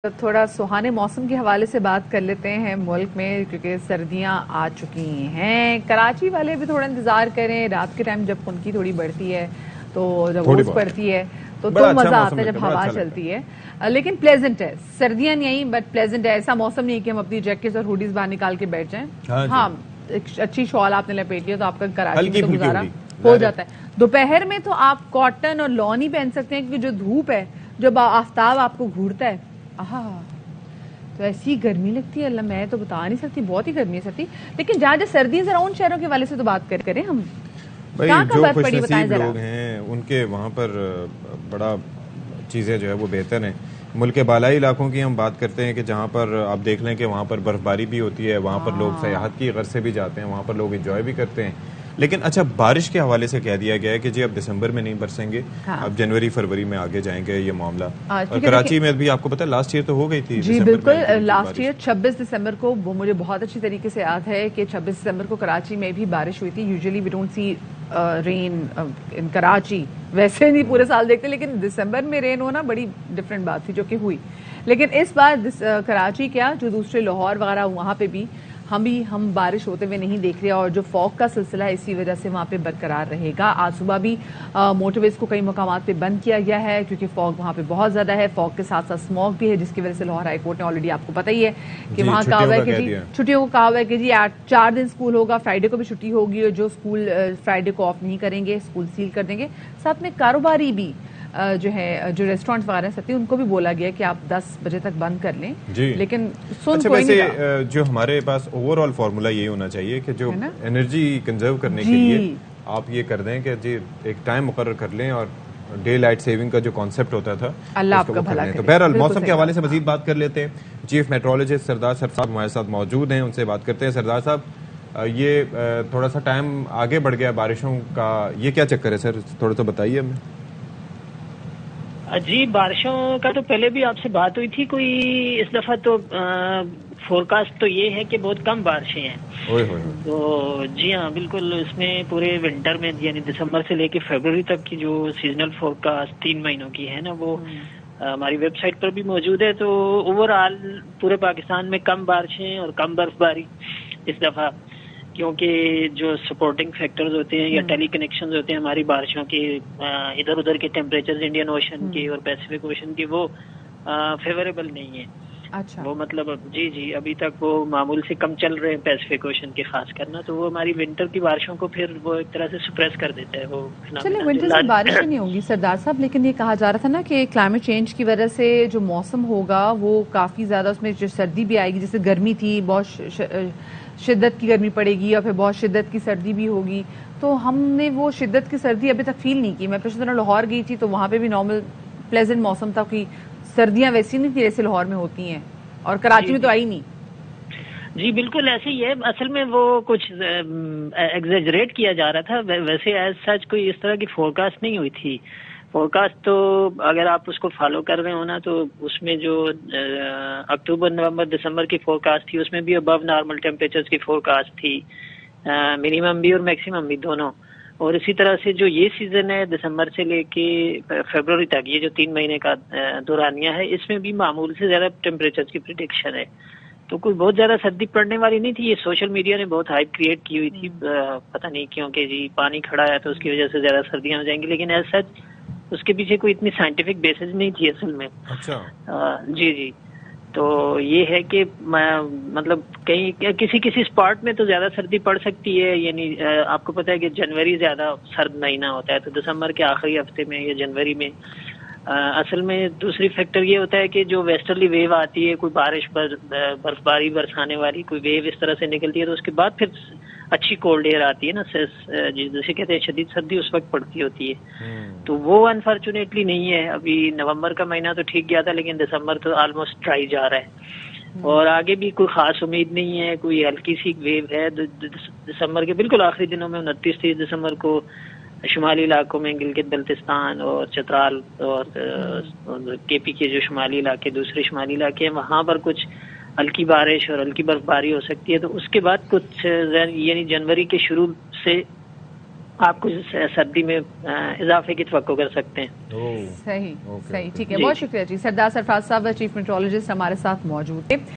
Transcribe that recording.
تھوڑا سہانے موسم کے حوالے سے بات کر لیتے ہیں ملک میں، کیونکہ سردیاں آ چکی ہیں۔ کراچی والے بھی تھوڑا انتظار کریں، رات کے ٹائم جب خنکی تھوڑی بڑھتی ہے تو جب اوس پڑتی ہے تو مزہ آتا ہے جب ہوا چلتی ہے، لیکن پلیزنٹ ہے۔ سردیاں نہیں آئیں بٹ پلیزنٹ ہے، ایسا موسم نہیں کہ ہم اپنی جیکٹس اور ہوڈیز باہر نکال کے بیٹھ جائیں۔ ہاں، ایک اچھی شال آپ نے لپیٹ لیا تو آپ کا کراچی میں تو گزارا ہو جاتا ہے۔ دوپہر میں تو آپ کاٹن اور لون ہی پہن سکتے ہیں، کیونکہ جو دھوپ ہے، جب آفتاب آپ کو گھورتا ہے، تو ایسی گرمی لگتی ہے، اللہ میں تو بتا نہیں سکتی، بہت ہی گرمی ہے سردی۔ لیکن جہاں جہاں ذرا ان شہروں کے والے سے تو بات کریں ہم، کہاں جو برف خوش پڑی بتائیں نصیب ذرا۔ لوگ ہیں ان کے وہاں پر بڑا چیزیں جو ہے وہ بہتر ہیں۔ ملک کے بالائی علاقوں کی ہم بات کرتے ہیں کہ جہاں پر آپ دیکھ لیں کہ وہاں پر برف باری بھی ہوتی ہے، وہاں پر لوگ سیاحت کی غرض سے بھی جاتے ہیں، وہاں پر لوگ انجوائے بھی کرتے ہیں۔ لیکن اچھا، بارش کے حوالے سے کہہ دیا گیا ہے کہ جی اب دسمبر میں نہیں برسیں گے، اب جنوری فروری میں آگے جائیں گے یہ معاملہ۔ اور کراچی میں بھی آپ کو پتہ ہے لاسٹ ایئر تو ہو گئی تھی جی بالکل، لاسٹ ایئر 26 دسمبر کو، وہ مجھے بہت اچھی طریقے سے یاد ہے کہ 26 دسمبر کو کراچی میں بھی بارش ہوئی تھی۔ یوزلی وی ڈونٹ سی رین ان کراچی، ویسے نہیں پورے سال دیکھتے، لیکن دسمبر میں رین ہونا بڑی ڈفرینٹ بات تھی جو کہ ہوئی۔ لیکن اس بار کراچی کیا، جو دوسرے لاہور وغیرہ وہاں پہ بھی ہم بارش ہوتے ہوئے نہیں دیکھ رہے، اور جو فوگ کا سلسلہ ہے اسی وجہ سے وہاں پہ برقرار رہے گا۔ آج صبح بھی موٹر ویز کو کئی مقامات پہ بند کیا گیا ہے، کیونکہ فوگ وہاں پہ بہت زیادہ ہے۔ فوگ کے ساتھ ساتھ اسموگ بھی ہے، جس کی وجہ سے لاہور ہائی کورٹ نے آلریڈی آپ کو پتہ ہی ہے کہ وہاں کہا ہوا ہے کہ جی چھٹیوں کو کہا ہوا ہے کہ جی 4 دن اسکول ہوگا، فرائیڈے کو بھی چھٹی ہوگی، اور جو اسکول فرائیڈے کو آف نہیں کریں گے اسکول سیل کر دیں گے۔ ساتھ میں کاروباری بھی جو ہے، جو ریسٹورینٹ وغیرہ سکتے ہیں، ان کو بھی بولا گیا کہ آپ 10 بجے تک بند کر لیں، لیکن سن کوئی نہیں رہا۔ جو ہمارے پاس اوور آل فارمولا یہ ہونا چاہیے کہ جو انرجی کنزرو کرنے کے لیے آپ یہ کر دیں کہ جی ایک ٹائم مقرر کر لیں، اور ڈے لائٹ سیونگ کا جو کانسیپٹ ہوتا تھا اللہ آپ کا بھلا کرے۔ تو بہرحال موسم کے حوالے سے مزید بات کر لیتے ہیں۔ چیف میٹرولوجسٹ سردار صاحب ہمارے ساتھ موجود ہیں، ان سے بات کرتے ہیں۔ سردار صاحب، یہ تھوڑا سا ٹائم آگے بڑھ گیا بارشوں کا، یہ کیا چکر ہے سر؟ تھوڑا سا بتائیے ہمیں۔ جی، بارشوں کا تو پہلے بھی آپ سے بات ہوئی تھی، کوئی اس دفعہ تو فورکاسٹ تو یہ ہے کہ بہت کم بارشیں ہیں۔ تو جی ہاں بالکل، اس میں پورے ونٹر میں یعنی دسمبر سے لے کے فیبروری تک کی جو سیزنل فورکاسٹ 3 مہینوں کی ہے نا، وہ ہماری ویب سائٹ پر بھی موجود ہے۔ تو اوور آل پورے پاکستان میں کم بارشیں اور کم برف باری اس دفعہ، کیونکہ جو سپورٹنگ فیکٹرز ہوتے ہیں یا ٹیلی کنیکشنز ہوتے ہیں ہماری بارشوں کے ادھر ادھر کے ٹیمپریچرز انڈین اوشن کے اور پیسیفک اوشن کے، وہ فیوریبل نہیں ہیں۔ اچھا، وہ مطلب جی ابھی تک وہ معمول سے کم چل رہے ہیں پیسیفک اوشن کے خاص کرنا، تو وہ ہماری ونٹر کی بارشوں کو پھر وہ ایک طرح سے سپریس کر دیتا ہے وہ۔ چلیں ونٹر سے بارشیں نہیں ہوں گی سردار صاحب، لیکن یہ کہا جا رہا تھا نا کہ کلائمیٹ چینج کی وجہ سے جو موسم ہوگا وہ کافی زیادہ، اس میں جو سردی بھی آئے گی، جیسے گرمی تھی بہت شدت کی گرمی پڑے گی، اور پھر بہت شدت کی سردی بھی ہوگی۔ تو ہم نے وہ شدت کی سردی ابھی تک فیل نہیں کی۔ میں پچھلے دنوں لاہور گئی تھی تو وہاں پہ بھی نارمل پلیزنٹ موسم تھا، کہ سردیاں ویسی نہیں تھی جیسے لاہور میں ہوتی ہیں، اور کراچی میں تو آئی نہیں۔ جی بالکل ایسے ہی ہے، اصل میں وہ کچھ ایگزیجریٹ کیا جا رہا تھا، ویسے ایز سچ کوئی اس طرح کی فورکاسٹ نہیں ہوئی تھی۔ فورکاسٹ تو اگر آپ اس کو فالو کر رہے ہو نا، تو اس میں جو اکتوبر نومبر دسمبر کی فورکاسٹ تھی، اس میں بھی ابو نارمل ٹیمپریچرز کی فورکاسٹ تھی، منیمم بھی اور میکسیمم بھی دونوں۔ اور اسی طرح سے جو یہ سیزن ہے دسمبر سے لے کے فیبروری تک، یہ جو 3 مہینے کا دورانیہ ہے، اس میں بھی معمول سے زیادہ ٹیمپریچر کی پریڈکشن ہے۔ تو کوئی بہت زیادہ سردی پڑنے والی نہیں تھی، یہ سوشل میڈیا نے بہت ہائپ کریٹ کی ہوئی تھی، پتہ نہیں کیوں کہ جی پانی کھڑا ہے تو اس کی وجہ سے زیادہ سردیاں ہو جائیں گی، لیکن ایز سچ اس کے پیچھے کوئی اتنی سائنٹیفک بیسس نہیں تھی اصل میں۔ جی تو یہ ہے کہ مطلب کہیں کسی اسپاٹ میں تو زیادہ سردی پڑ سکتی ہے، یعنی آپ کو پتہ ہے کہ جنوری زیادہ سرد مہینہ ہوتا ہے، تو دسمبر کے آخری ہفتے میں یا جنوری میں اصل میں دوسری فیکٹر یہ ہوتا ہے کہ جو ویسٹرلی ویو آتی ہے، کوئی بارش برف باری برسانے والی کوئی ویو اس طرح سے نکلتی ہے، تو اس کے بعد پھر اچھی کولڈ ایئر آتی ہے نا، جسے کہتے ہیں شدید سردی، اس وقت پڑتی ہوتی ہے۔ تو وہ انفارچونیٹلی نہیں ہے۔ ابھی نومبر کا مہینہ تو ٹھیک گیا تھا، لیکن دسمبر تو آلموسٹ ڈرائی جا رہا ہے، اور آگے بھی کوئی خاص امید نہیں ہے۔ کوئی ہلکی سی ویو ہے دسمبر کے بالکل آخری دنوں میں، 29-30 دسمبر کو شمالی علاقوں میں گلگت بلتستان اور چترال اور کے پی کے جو شمالی علاقے، دوسرے شمالی علاقے ہیں، وہاں پر کچھ ہلکی بارش اور ہلکی برف باری ہو سکتی ہے۔ تو اس کے بعد کچھ یعنی جنوری کے شروع سے آپ کچھ سردی میں اضافے کی توقع کر سکتے ہیں. صحیح ٹھیک ہے. بہت شکریہ جی. سردار سرفراز صاحب چیف میٹرولوجسٹ ہمارے ساتھ موجود تھے.